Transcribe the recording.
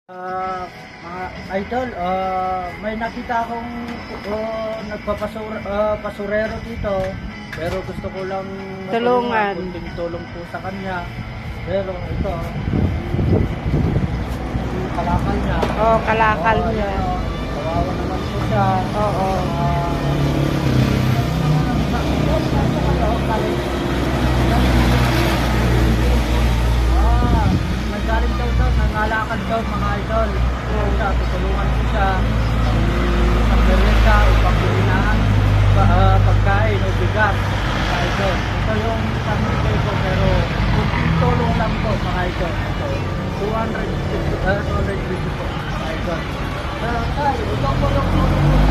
Mga idol, may nakita akong pasurero dito, pero gusto ko lang Tulungan. kunting tulong po sa kanya. Pero ito, yung kalakal niya. Oh, kalakal Oo, niya. ayan, oh, kawawa naman po siya. Oo. Nagaling daw nangalakad daw mga idol. Siya, tutulungan ko siya. Ang merienda, upang kulinan, pagkain o bigas, mga idol. Ito yung pamigay ko, pero tulong lang po mga idol. Ito, 250 po mga idol. Tayo, ito po yung tulong